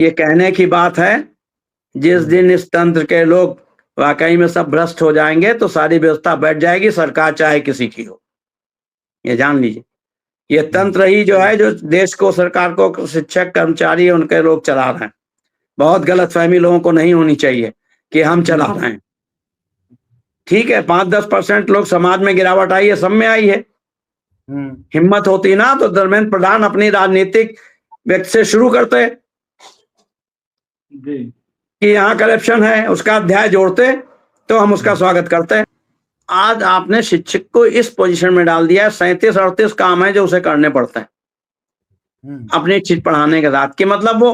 ये कहने की बात है, जिस दिन इस तंत्र के लोग वाकई में सब भ्रष्ट हो जाएंगे तो सारी व्यवस्था बैठ जाएगी, सरकार चाहे किसी की हो। ये जान लीजिए, ये तंत्र ही जो है जो देश को, सरकार को, शिक्षक, कर्मचारी, उनके लोग चला रहे हैं। बहुत गलतफहमी लोगों को नहीं होनी चाहिए कि हम चला रहे हैं। ठीक है, 5-10% लोग समाज में गिरावट आई है, सब में आई है। हिम्मत होती ना तो धर्मेंद्र प्रधान अपनी राजनीतिक व्यक्ति से शुरू करते कि यहाँ करप्शन है, उसका अध्याय जोड़ते तो हम उसका स्वागत करते हैं। आज आपने शिक्षक को इस पोजीशन में डाल दिया है, 37-38 काम है जो उसे करने पड़ते हैं अपनी चीज पढ़ाने के साथ। कि मतलब वो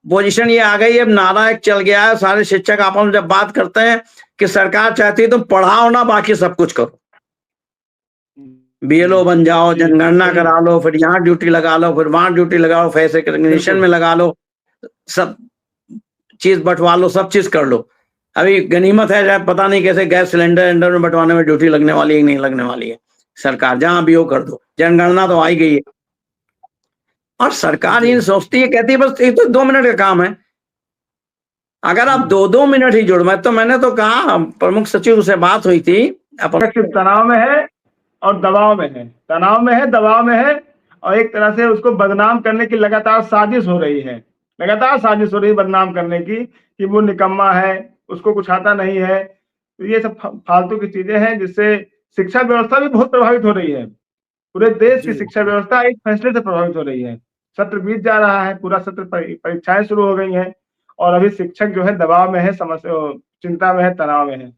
पोजीशन ये आ गई है, नारा एक चल गया है, सारे शिक्षक आपस में जब बात करते हैं कि सरकार चाहती है तुम पढ़ाओ ना, बाकी सब कुछ करो, बीएलओ बन जाओ, जनगणना करा लो, फिर यहाँ ड्यूटी लगा लो, फिर वहां ड्यूटी लगाओ, फेस रिकग्निशन में लगा लो, सब चीज बंटवा लो, सब चीज कर लो। अभी गनीमत है, पता नहीं कैसे गैस सिलेंडर में बंटवाने में ड्यूटी लगने वाली है नहीं लगने वाली है। सरकार जहां भी हो कर दो, जनगणना तो आई गई है। और सरकार ये सोचती है, कहती है बस ये तो 2 मिनट का काम है। अगर आप 2-2 मिनट ही जुड़, मैं तो मैंने तो कहा, प्रमुख सचिव से बात हुई थी, तनाव में है और दबाव में है, तनाव में है, दबाव में है, और एक तरह से उसको बदनाम करने की लगातार साजिश हो रही है, लगातार साजिश हो रही है बदनाम करने की, कि वो निकम्मा है, उसको कुछ आता नहीं है। तो ये सब फालतू की चीजें हैं जिससे शिक्षा व्यवस्था भी बहुत प्रभावित हो रही है। पूरे देश की शिक्षा व्यवस्था एक फैसले से प्रभावित हो रही है। सत्र बीत जा रहा है, पूरा सत्र, परीक्षाएं शुरू हो गई हैं, और अभी शिक्षक जो है दबाव में है, समस्या, चिंता में है, तनाव में है।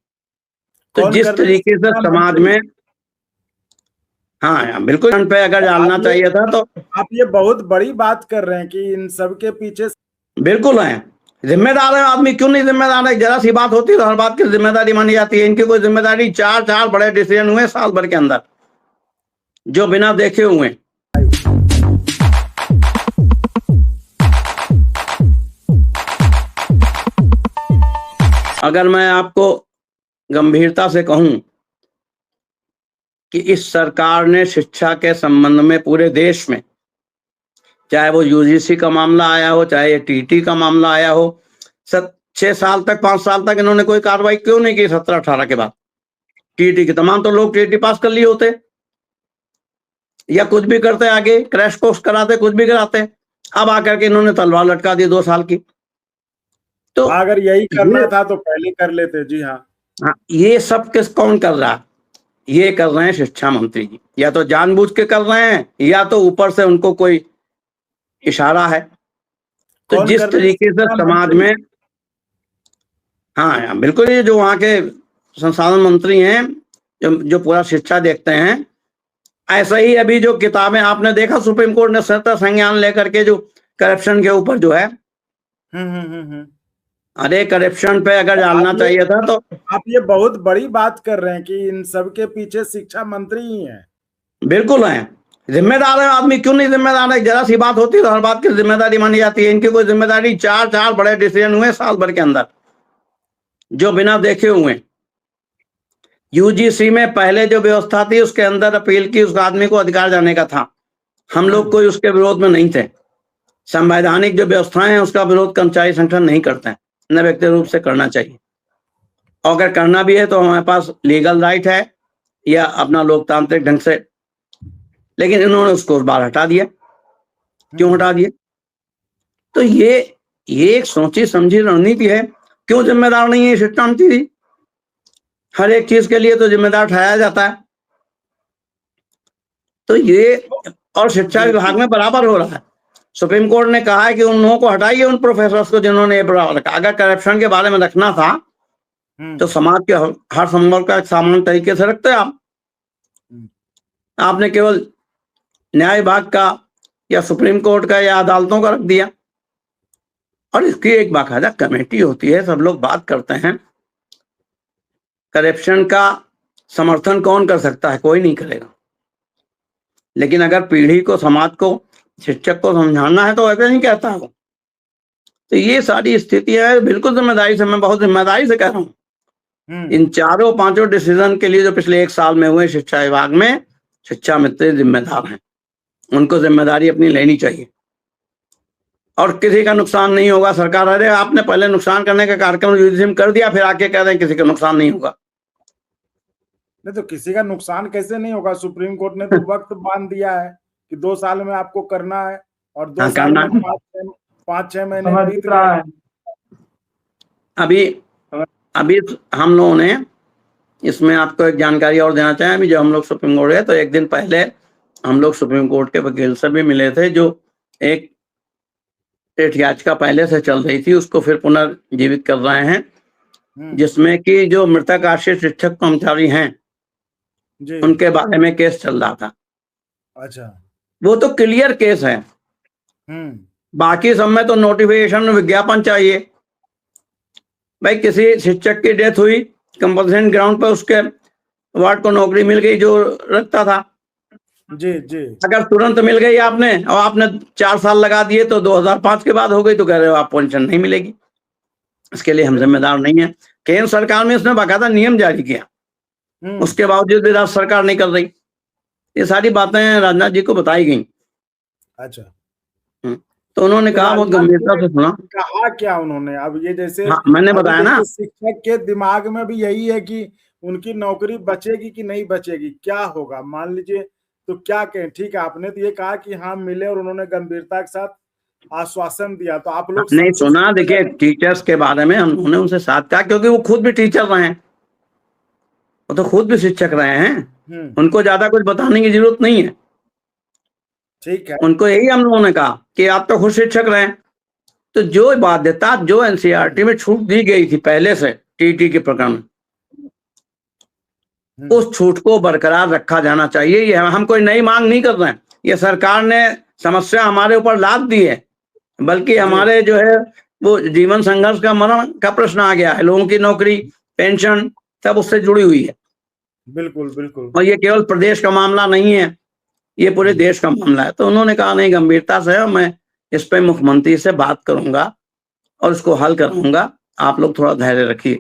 तो जिस तरीके से समाज में, हाँ बिल्कुल, पे अगर डालना चाहिए था तो आप ये बहुत बड़ी बात कर रहे हैं कि इन सब के पीछे बिल्कुल है, जिम्मेदार है आदमी, क्यों नहीं जिम्मेदार है? जरा सी बात होती है तो हर बात की जिम्मेदारी मानी जाती है। इनकी कोई जिम्मेदारी, 4 बड़े डिसीजन हुए साल भर के अंदर जो बिना देखे हुए। अगर मैं आपको गंभीरता से कहूं कि इस सरकार ने शिक्षा के संबंध में पूरे देश में, चाहे वो यूजीसी का मामला आया हो, चाहे ये टीटी का मामला आया हो, 6 साल तक, 5 साल तक इन्होंने कोई कार्रवाई क्यों नहीं की? 17-18 के बाद टीटी के तमाम तो लोग टीटी पास कर लिए होते, या कुछ भी करते, आगे क्रैश कोर्स कराते, कुछ भी कराते। अब आकर के इन्होंने तलवार लटका दी 2 साल की। तो अगर यही करना था तो पहले कर लेते। जी हाँ, ये सब कौन कर रहा है? ये कर रहे हैं शिक्षा मंत्री जी, या तो जानबूझ के कर रहे हैं, या तो ऊपर से उनको कोई इशारा है। तो जिस तरीके से समाज में, हाँ बिल्कुल, ये जो वहाँ के संसाधन मंत्री हैं, जो पूरा शिक्षा देखते हैं, ऐसा ही अभी जो किताबें आपने देखा, सुप्रीम कोर्ट ने सत्ता संज्ञान लेकर के जो करप्शन के ऊपर जो है, अरे करप्शन पे अगर डालना चाहिए था तो आप ये बहुत बड़ी बात कर रहे हैं कि इन सब के पीछे शिक्षा मंत्री ही हैं। बिल्कुल है, जिम्मेदार है आदमी, क्यों नहीं जिम्मेदार है? जरा सी बात होती है तो हर बात की जिम्मेदारी मानी जाती है। इनकी कोई जिम्मेदारी, 4 बड़े डिसीजन हुए साल भर के अंदर जो बिना देखे हुए। यूजीसी में पहले जो व्यवस्था थी उसके अंदर अपील की, उस आदमी को अधिकार जाने का था। हम लोग कोई उसके विरोध में नहीं थे। संवैधानिक जो व्यवस्थाएं हैं उसका विरोध कर्मचारी संगठन नहीं करते हैं, न व्यक्तिगत रूप से करना चाहिए। और अगर करना भी है तो हमारे पास लीगल राइट है या अपना लोकतांत्रिक ढंग से, लेकिन इन्होंने उसको उस बार हटा दिया। क्यों हटा दिया? तो ये एक सोची समझी रणनीति है। क्यों जिम्मेदार नहीं है शिक्षा मंत्री? हर एक चीज के लिए तो जिम्मेदार ठहराया जाता है। तो ये, और शिक्षा विभाग में बराबर हो रहा है। सुप्रीम कोर्ट ने कहा है कि उन लोगों को हटाइए, उन प्रोफेसर्स को जिन्होंने ये बराबर रखा। अगर करप्शन के बारे में रखना था तो समाज के हर संभव का एक सामान्य तरीके से रखते आप। आपने केवल न्याय विभाग का या सुप्रीम कोर्ट का या अदालतों का रख दिया। और इसकी एक बाकायदा कमेटी होती है, सब लोग बात करते हैं। करप्शन का समर्थन कौन कर सकता है? कोई नहीं करेगा। लेकिन अगर पीढ़ी को, समाज को, शिक्षक को समझाना है तो ऐसे नहीं कहता है। तो ये सारी स्थितियां है। बिल्कुल जिम्मेदारी से, मैं बहुत जिम्मेदारी से कह रहा हूँ। इन 4-5 डिसीजन के लिए जो पिछले 1 साल में हुए शिक्षा विभाग में, शिक्षा मित्र जिम्मेदार हैं, उनको जिम्मेदारी अपनी लेनी चाहिए। और किसी का नुकसान नहीं होगा। सरकार, अरे आपने पहले नुकसान करने का कार्यक्रम यूजीसी कर दिया, फिर आके कह रहे हैं किसी का नुकसान नहीं होगा। नहीं तो किसी का नुकसान कैसे नहीं होगा? सुप्रीम कोर्ट ने तो वक्त बांध दिया है कि 2 साल में आपको करना है, और 2 हाँ, साल करना में 5-6 महीने समझ बीत रहा गए। है। अभी हम लोगों ने इसमें आपको एक जानकारी और देना चाहें। अभी जब हम लोग सुप्रीम कोर्ट गए तो एक दिन पहले हम लोग सुप्रीम कोर्ट के वकील से भी मिले थे, जो एक याचिका पहले से चल रही थी उसको फिर पुनर्जीवित कर रहे हैं, जिसमें कि जो मृतक आश्रित शिक्षक कर्मचारी हैं जी। उनके बारे में केस चल रहा था। अच्छा। वो तो क्लियर केस है। बाकी सब में तो नोटिफिकेशन में विज्ञापन चाहिए। भाई किसी शिक्षक की डेथ हुई, कंपल्सन ग्राउंड पर उसके वार्ड को नौकरी मिल गई जो रखता था, जी जी। अगर तुरंत मिल गई आपने और आपने 4 साल लगा दिए तो 2005 के बाद हो गई, तो कह रहे हो आप पेंशन नहीं मिलेगी। इसके लिए हम जिम्मेदार नहीं है। केंद्र सरकार ने इसमें बाकायदा नियम जारी किया, उसके बावजूद भी राज्य सरकार नहीं कर रही। ये सारी बातें राजनाथ जी को बताई गई। अच्छा। तो उन्होंने कहा, बहुत गंभीरता से सुना। कहा क्या उन्होंने? अब ये जैसे हाँ, मैंने बताया ना, शिक्षक के दिमाग में भी यही है कि उनकी नौकरी बचेगी कि नहीं बचेगी, क्या होगा मान लीजिए, तो क्या कहें? ठीक है, आपने तो ये कहा कि हाँ मिले और उन्होंने गंभीरता के साथ आश्वासन दिया, तो आप लोग नहीं सुना। देखिए, टीचर्स के बारे में हमने उनसे साथ कहा, क्योंकि वो खुद भी टीचर रहे हैं, वो तो खुद भी शिक्षक रहे हैं, उनको ज्यादा कुछ बताने की जरूरत नहीं है। ठीक है, उनको यही हम लोगों ने कहा कि आप तो खुद शिक्षक रहे हैं, तो जो बाध्यता जो एनसीईआरटी में छूट दी गई थी पहले से टीटी के प्रकरण, उस छूट को बरकरार रखा जाना चाहिए। ये हम कोई नई मांग नहीं कर रहे हैं, ये सरकार ने समस्या हमारे ऊपर लाद दी है, बल्कि हमारे जो है वो जीवन संघर्ष का मरण का प्रश्न आ गया है। लोगों की नौकरी, पेंशन सब उससे जुड़ी हुई है। बिल्कुल बिल्कुल। और ये केवल प्रदेश का मामला नहीं है, ये पूरे देश का मामला है। तो उन्होंने कहा नहीं, गंभीरता से मैं इस पे मुख्यमंत्री से बात करूंगा और इसको हल कराऊंगा, आप लोग थोड़ा धैर्य रखिए।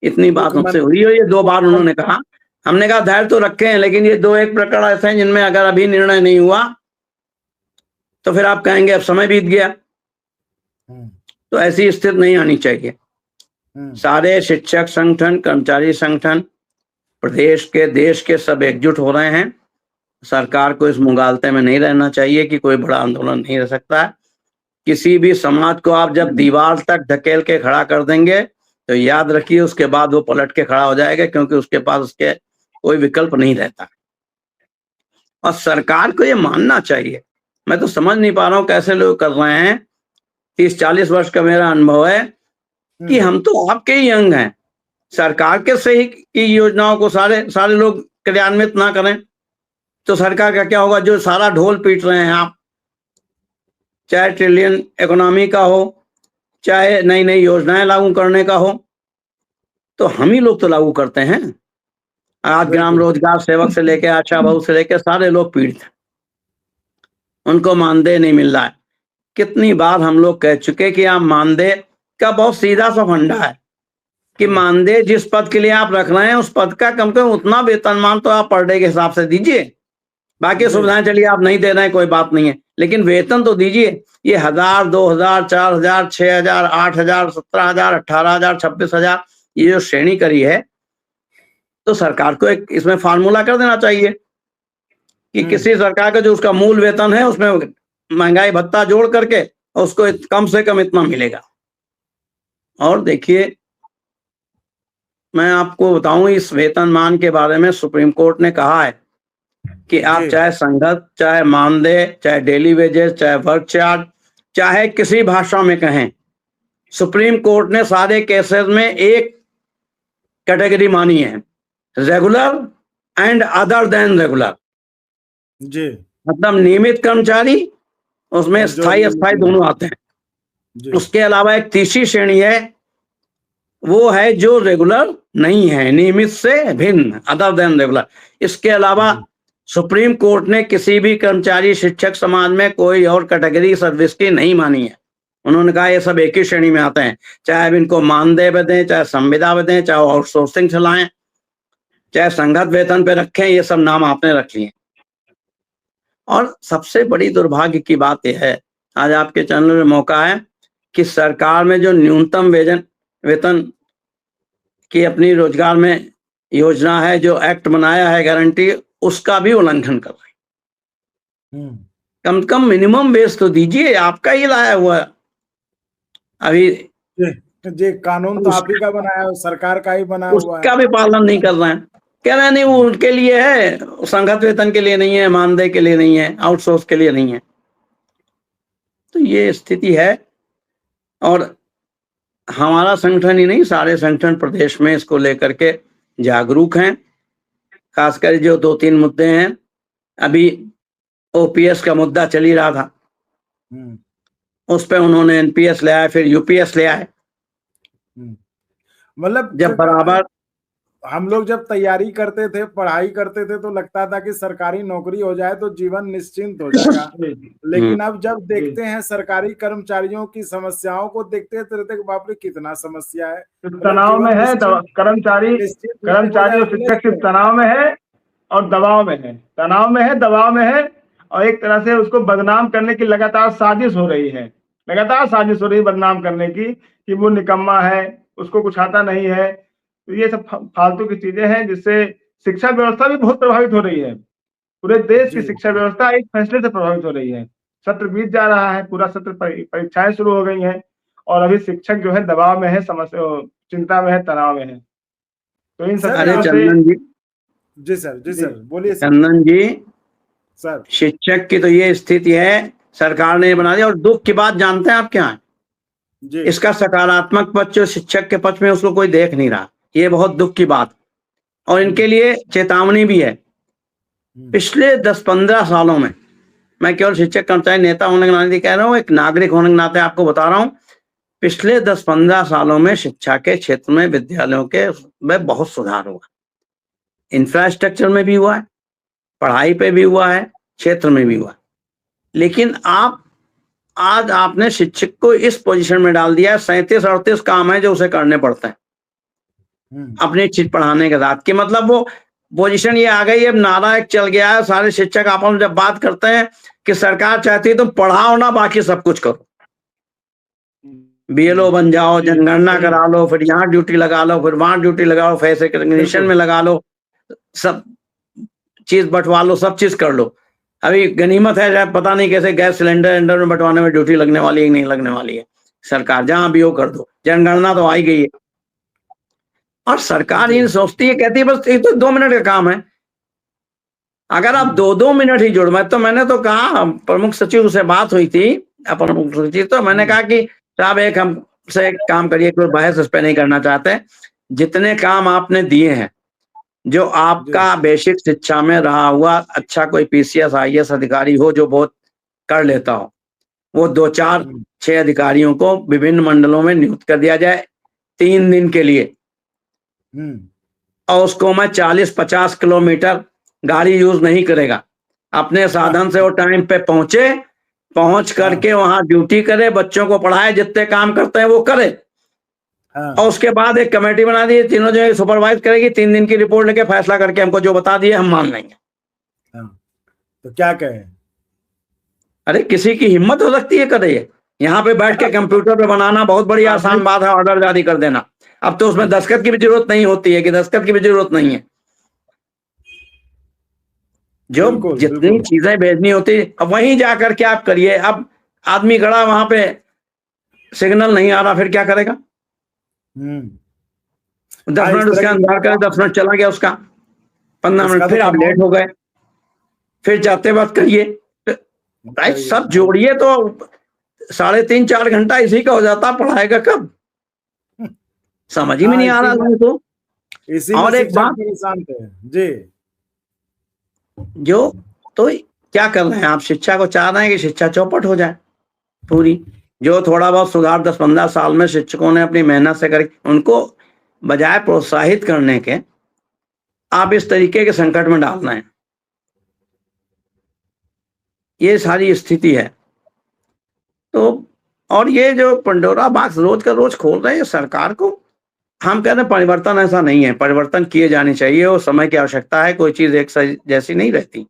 इतनी बात हमसे हुई है। ये 2 बार उन्होंने कहा। हमने कहा धैर्य तो रखे हैं, लेकिन ये 2-1 प्रकरण ऐसे हैं जिनमें अगर अभी निर्णय नहीं हुआ तो फिर आप कहेंगे अब समय बीत गया। तो ऐसी स्थिति नहीं आनी चाहिए। सारे शिक्षक संगठन, कर्मचारी संगठन, प्रदेश के, देश के सब एकजुट हो रहे हैं। सरकार को इस मुगालते में नहीं रहना चाहिए कि कोई बड़ा आंदोलन नहीं रह सकता है। किसी भी समाज को आप जब दीवार तक धकेल के खड़ा कर देंगे तो याद रखिए उसके बाद वो पलट के खड़ा हो जाएगा, क्योंकि उसके पास उसके कोई विकल्प नहीं रहता। और सरकार को ये मानना चाहिए। मैं तो समझ नहीं पा रहा हूँ कैसे लोग कर रहे हैं। 30-40 वर्ष का मेरा अनुभव है कि हम तो आपके ही अंग हैं। सरकार के सही की योजनाओं को सारे लोग क्रियान्वित ना करें तो सरकार का क्या होगा? जो सारा ढोल पीट रहे हैं आप, चाहे ट्रिलियन इकोनॉमी का हो, चाहे नई नई योजनाएं लागू करने का हो, तो हम ही लोग तो लागू करते हैं। आज ग्राम रोजगार सेवक से लेके आशा बहू से लेके सारे लोग पीड़ित हैं, उनको मानदेय नहीं मिल रहा है। कितनी बार हम लोग कह चुके कि आप मानदेय का बहुत सीधा सा फंडा है कि मानदेय जिस पद के लिए आप रख रहे हैं उस पद का कम से कम उतना वेतनमान तो आप पर डे के हिसाब से दीजिए। बाकी सुविधाएं चलिए आप नहीं दे रहे हैं, कोई बात नहीं है, लेकिन वेतन तो दीजिए। ये 1000, 2000, 4000, 6000, 8000, 17000, 18000, 26000 ये जो श्रेणी करी है, तो सरकार को एक इसमें फार्मूला कर देना चाहिए कि किसी सरकार का जो उसका मूल वेतन है उसमें महंगाई भत्ता जोड़ करके उसको कम से कम इतना मिलेगा। और देखिए, मैं आपको बताऊं, इस वेतनमान के बारे में सुप्रीम कोर्ट ने कहा है कि आप चाहे संगत, चाहे मानदेय, चाहे डेली वेजेस, चाहे वर्क चार्ज, चाहे किसी भाषा में कहें, सुप्रीम कोर्ट ने सारे केसेस में एक कैटेगरी मानी है, regular and other than regular. जी, मतलब नियमित कर्मचारी, उसमें स्थायी अस्थायी दोनों आते हैं। उसके अलावा एक तीसरी श्रेणी है, वो है जो रेगुलर नहीं है, नियमित से भिन्न, अदर देन रेगुलर। इसके अलावा सुप्रीम कोर्ट ने किसी भी कर्मचारी शिक्षक समाज में कोई और कैटेगरी सर्विस की नहीं मानी है। उन्होंने कहा ये सब एक ही श्रेणी में आते हैं, चाहे अब इनको मानदेय पे दें, चाहे संविदा पे दें, चाहे आउटसोर्सिंग चलाएं, चाहे संगत वेतन पे रखें, ये सब नाम आपने रख लिए। और सबसे बड़ी दुर्भाग्य की बात यह है आज आपके चैनल में मौका है कि सरकार में जो न्यूनतम वेतन की अपनी रोजगार में योजना है, जो एक्ट बनाया है गारंटी, उसका भी उल्लंघन कर रहे हैं। कम से कम मिनिमम वेज तो दीजिए, आपका ही लाया हुआ है अभी जी कानून तो आप ही का बनाया है, सरकार का ही बना हुआ है, उसका भी पालन नहीं कर रहे हैं। कह रहे हैं नहीं वो उनके लिए है, संगत वेतन के लिए नहीं है, मानदेय के लिए नहीं है, आउटसोर्स के लिए नहीं है। तो ये स्थिति है और हमारा संगठन ही नहीं, सारे संगठन प्रदेश में इसको लेकर के जागरूक हैं। खासकर जो 2-3 मुद्दे हैं, अभी ओपीएस का मुद्दा चल ही रहा था, उस पे उन्होंने एनपीएस ले आए, फिर यूपीएस ले आए। मतलब जब बराबर हम लोग जब तैयारी करते थे, पढ़ाई करते थे, तो लगता था कि सरकारी नौकरी हो जाए तो जीवन निश्चिंत हो जाएगा। लेकिन अब जब देखते हैं सरकारी कर्मचारियों की समस्याओं को देखते हैं तो रहते हैं बाप रे कितना समस्या है, तनाव में है। कर्मचारी और शिक्षक सिर्फ तनाव में है और दबाव में है, तनाव में है, दबाव में है, और एक तरह से उसको बदनाम करने की लगातार साजिश हो रही है, लगातार साजिश हो रही है बदनाम करने की कि वो निकम्मा है, उसको कुछ आता नहीं है। तो ये सब फालतू की चीजें हैं जिससे शिक्षा व्यवस्था भी बहुत प्रभावित हो रही है। पूरे देश की शिक्षा व्यवस्था एक फैसले से प्रभावित हो रही है। सत्र बीत जा रहा है, पूरा सत्र, परीक्षाएं शुरू हो गई हैं और अभी शिक्षक जो है दबाव में है, समस्या, चिंता में है, तनाव में है। तो इन सब अरे चंदन जी, जी सर बोलिए चंदन जी सर। शिक्षक की तो ये स्थिति है, सरकार ने बना दिया। और दुख की बात जानते हैं आप क्या है? इसका सकारात्मक पक्ष जो शिक्षक के पक्ष में उसको कोई देख नहीं रहा, ये बहुत दुख की बात। और इनके लिए चेतावनी भी है। पिछले 10-15 सालों में, मैं केवल शिक्षक कर्मचारी नेता होने के नाते कह रहा हूँ, एक नागरिक होने के नाते आपको बता रहा हूँ, पिछले 10-15 सालों में शिक्षा के क्षेत्र में, विद्यालयों के में बहुत सुधार हुआ। इंफ्रास्ट्रक्चर में भी हुआ है, पढ़ाई पे भी हुआ है, क्षेत्र में भी हुआ। लेकिन आज आपने शिक्षक को इस पोजीशन में डाल दिया है, 37-38 काम है जो उसे करने पड़ते हैं अपनी चीज पढ़ाने के साथ। कि मतलब वो पोजीशन ये आ गई, अब नारा एक चल गया है, सारे शिक्षक आपस में जब बात करते हैं कि सरकार चाहती है तुम पढ़ाओ ना, बाकी सब कुछ करो, बीएलओ बन जाओ, जनगणना करा लो, फिर यहाँ ड्यूटी लगा लो, फिर वहां ड्यूटी लगाओ, फेस रिकग्निशन में लगा लो, सब चीज बंटवा लो, सब चीज कर लो। अभी गनीमत है, पता नहीं कैसे गैस सिलेंडर में बंटवाने में ड्यूटी लगने वाली है नहीं लगने वाली है। सरकार जहां भी हो कर दो, जनगणना तो आई गई है। और सरकार ये सोचती है, कहती है बस ये तो 2 मिनट का काम है, अगर आप 2-2 मिनट ही जुड़। तो मैंने तो कहा, प्रमुख सचिव से बात हुई थी, प्रमुख सचिव, तो मैंने कहा कि साहब एक हमसे काम करिए, कोई बहस इस पे नहीं करना चाहते, जितने काम आपने दिए हैं, जो आपका बेसिक शिक्षा में रहा हुआ अच्छा कोई पीसीएस आईएएस अधिकारी हो जो बहुत कर लेता हो, वो 2-4-6 अधिकारियों को विभिन्न मंडलों में नियुक्त कर दिया जाए 3 दिन के लिए, और उसको मैं 40-50 किलोमीटर गाड़ी यूज नहीं करेगा, अपने साधन से वो टाइम पे पहुंच करके वहां ड्यूटी करे, बच्चों को पढ़ाए, जितने काम करते हैं वो करे। और उसके बाद एक कमेटी बना दी, तीनों जो सुपरवाइज करेगी, 3 दिन की रिपोर्ट लेके फैसला करके हमको जो बता दिए हम मान लेंगे। तो क्या कहें? अरे किसी की हिम्मत हो सकती है करे? यहाँ पे बैठ के कंप्यूटर पे बनाना बहुत बड़ी आसान बात है, ऑर्डर जारी कर देना। अब तो उसमें दस्तखत की भी जरूरत नहीं होती है, कि दस्तखत की भी जरूरत नहीं है। जो जितनी चीजें भेजनी होती, अब वहीं जाकर के आप करिए। अब आदमी खड़ा वहां पे, सिग्नल नहीं आ रहा, फिर क्या करेगा? 10 मिनट उसका इंतजार करे, 10 मिनट चला गया उसका, 15 मिनट, फिर आप लेट हो गए, फिर जाते वक्त करिए, राइट? सब जोड़िए तो 3.5-4 घंटा इसी का हो जाता, पढ़ाएगा कब? समझ ही में नहीं आ रहा उनको। और एक बात जी, जो तो क्या कर रहे हैं आप, शिक्षा को चाह रहे हैं कि शिक्षा चौपट हो जाए पूरी। जो थोड़ा बहुत सुधार 10-15 साल में शिक्षकों ने अपनी मेहनत से करी, उनको बजाय प्रोत्साहित करने के आप इस तरीके के संकट में डाल रहे हैं। ये सारी स्थिति है। तो और ये जो पंडोरा बॉक्स रोज का रोज खोल रहे हैं सरकार को, हम कहते हैं परिवर्तन ऐसा नहीं है, परिवर्तन किए जाने चाहिए और समय की आवश्यकता है, कोई चीज एक जैसी नहीं रहती।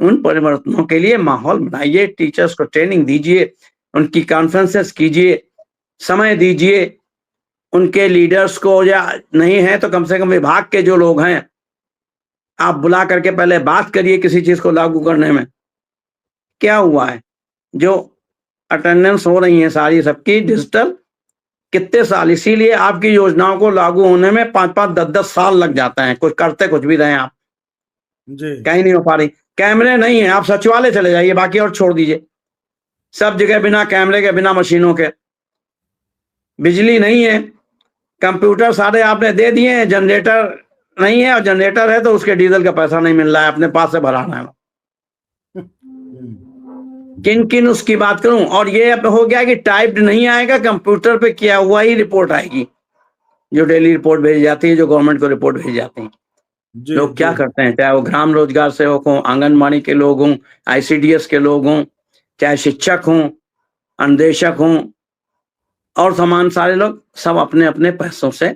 उन परिवर्तनों के लिए माहौल बनाइए, टीचर्स को ट्रेनिंग दीजिए, उनकी कॉन्फ्रेंसेस कीजिए, समय दीजिए, उनके लीडर्स को, या नहीं है तो कम से कम विभाग के जो लोग हैं आप बुला करके पहले बात करिए किसी चीज को लागू करने में। क्या हुआ है, जो अटेंडेंस हो रही है सारी सबकी डिजिटल, कितने साल, इसीलिए आपकी योजनाओं को लागू होने में 5-5, 10-10 साल लग जाते हैं, कुछ करते कुछ भी रहे आप, जी कहीं नहीं हो पा रही। कैमरे नहीं है, आप सचिवालय चले जाइए, बाकी और छोड़ दीजिए, सब जगह बिना कैमरे के, बिना मशीनों के। बिजली नहीं है, कंप्यूटर सारे आपने दे दिए हैं, जनरेटर नहीं है, और जनरेटर है तो उसके डीजल का पैसा नहीं मिल रहा है, अपने पास से भराना है। किन किन उसकी बात करूं, और ये अब हो गया कि टाइप्ड नहीं आएगा, कंप्यूटर पे किया हुआ ही रिपोर्ट आएगी, जो डेली रिपोर्ट भेजी जाती है, जो गवर्नमेंट को रिपोर्ट भेजी जाती है। जी लोग क्या जी करते हैं, चाहे वो ग्राम रोजगार सेवक हों, आंगनबाड़ी के लोग हों, ICDS के लोग हों, चाहे शिक्षक हों, अन्वेषक हों, और समान सारे लोग सब अपने अपने पैसों से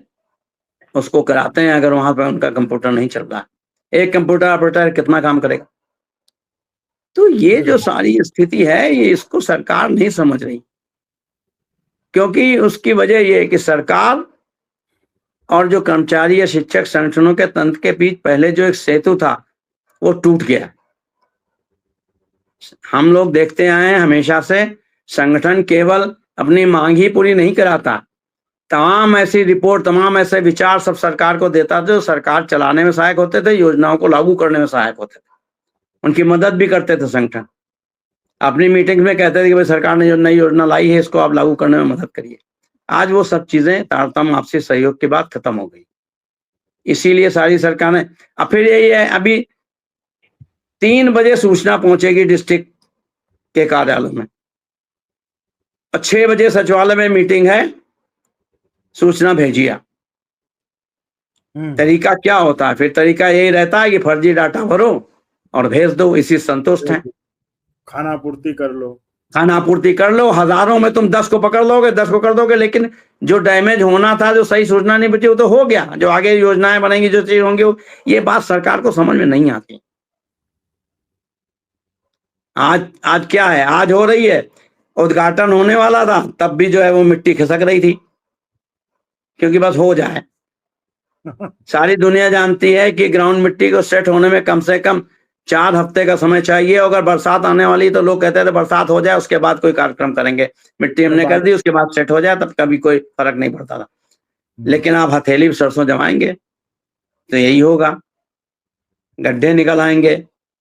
उसको कराते हैं, अगर वहां पर उनका कंप्यूटर नहीं चल रहा है। एक कंप्यूटर ऑपरेटर कितना काम करेगा? तो ये जो सारी स्थिति है, ये इसको सरकार नहीं समझ रही, क्योंकि उसकी वजह ये है कि सरकार और जो कर्मचारी या शिक्षक संगठनों के तंत्र के बीच पहले जो एक सेतु था वो टूट गया। हम लोग देखते आए हैं हमेशा से, संगठन केवल अपनी मांग ही पूरी नहीं कराता, तमाम ऐसी रिपोर्ट, तमाम ऐसे विचार सब सरकार को देता था, जो सरकार चलाने में सहायक होते थे, योजनाओं को लागू करने में सहायक होते थे, उनकी मदद भी करते थे। संगठन अपनी मीटिंग में कहते थे कि भाई सरकार ने जो नई योजना लाई है इसको आप लागू करने में मदद करिए। आज वो सब चीजें, तारतम्य आपसी सहयोग की बात खत्म हो गई, इसीलिए सारी सरकारें, अब फिर यही है, अभी 3 बजे सूचना पहुंचेगी डिस्ट्रिक्ट के कार्यालय में, और 6 बजे सचिवालय में मीटिंग है, सूचना भेजिए। तरीका क्या होता है फिर? तरीका यही रहता है कि फर्जी डाटा भरो और भेज दो, इसी संतुष्ट हैं। खाना आपूर्ति कर लो, खाना आपूर्ति कर लो, हजारों में तुम 10 को पकड़ लोगे, 10 को कर दोगे, लेकिन जो डैमेज होना था, जो सही सूचना नहीं बची, वो तो हो गया। जो आगे योजनाएं बनेंगी, जो चीज होंगी, ये बात सरकार को समझ में नहीं आती। आज क्या है, आज हो रही है, उद्घाटन होने वाला था, तब भी जो है वो मिट्टी खिसक रही थी, क्योंकि बस हो जाए। सारी दुनिया जानती है कि ग्राउंड मिट्टी को सेट होने में कम से कम 4 हफ्ते का समय चाहिए। अगर बरसात आने वाली तो लोग कहते थे बरसात हो जाए उसके बाद कोई कार्यक्रम करेंगे, मिट्टी हमने कर दी उसके बाद सेट हो जाए, तब कभी कोई फर्क नहीं पड़ता था। लेकिन आप हथेली पे सरसों जमाएंगे तो यही होगा, गड्ढे निकल आएंगे,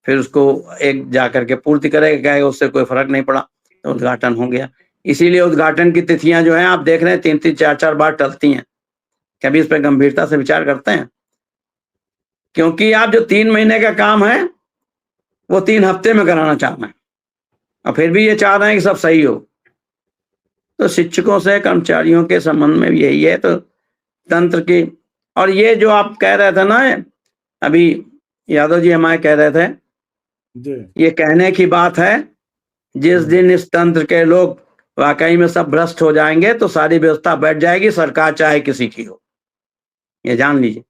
फिर उसको एक जाकर के पूर्ति करेगा, उससे कोई फर्क नहीं पड़ा तो उद्घाटन हो गया। इसीलिए उद्घाटन की तिथियां जो है आप देख रहे हैं 3-3, 4-4 बार टलती हैं। कभी इस पर गंभीरता से विचार करते हैं? क्योंकि आप जो 3 महीने का काम है वो 3 हफ्ते में कराना चाह रहे हैं, और फिर भी ये चाह रहे हैं कि सब सही हो। तो शिक्षकों से, कर्मचारियों के संबंध में भी यही है, तो तंत्र की। और ये जो आप कह रहे थे ना, अभी यादव जी हमारे कह रहे थे, ये कहने की बात है, जिस दिन इस तंत्र के लोग वाकई में सब भ्रष्ट हो जाएंगे तो सारी व्यवस्था बैठ जाएगी, सरकार चाहे किसी की हो। ये जान लीजिए,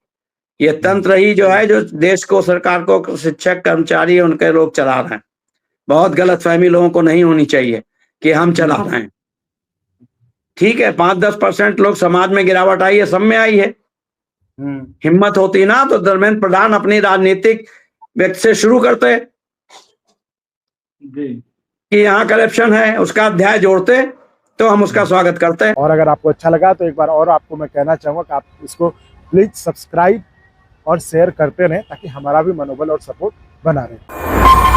ये तंत्र ही जो है, जो देश को, सरकार को, शिक्षक, कर्मचारी, उनके लोग चला रहे हैं। बहुत गलतफहमी लोगों को नहीं होनी चाहिए कि हम चला रहे हैं। ठीक है, 5-10% लोग समाज में गिरावट आई है, सब में आई है। हिम्मत होती ना तो धर्मेंद्र प्रधान अपनी राजनीतिक व्यक्ति से शुरू करते कि यहाँ करप्शन है, उसका अध्याय जोड़ते तो हम उसका स्वागत करते हैं। और अगर आपको अच्छा लगा तो एक बार और आपको मैं कहना चाहूंगा कि आप इसको प्लीज सब्सक्राइब और शेयर करते रहें, ताकि हमारा भी मनोबल और सपोर्ट बना रहे।